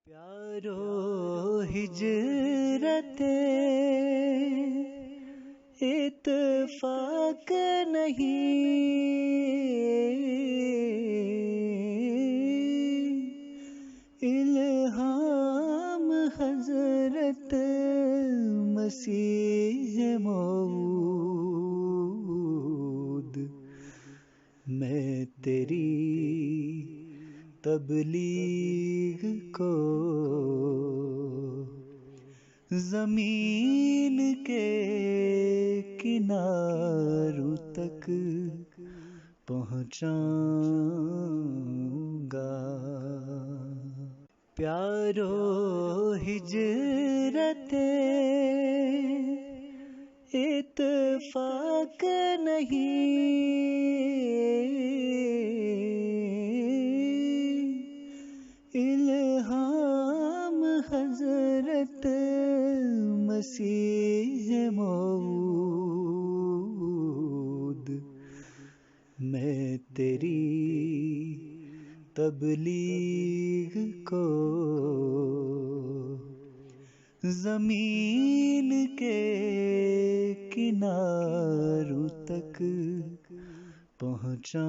پیارو ہجرت اتفاق نہیں، الہام حضرت مسیح موعود، میں تیری تبلیغ کو زمین کے کناروں تک پہنچاؤں گا۔ پیارو ہجرت اتفاق نہیں، الہام حضرت مسیح موعود، میں تیری تبلیغ کو زمین کے کناروں تک پہنچاؤں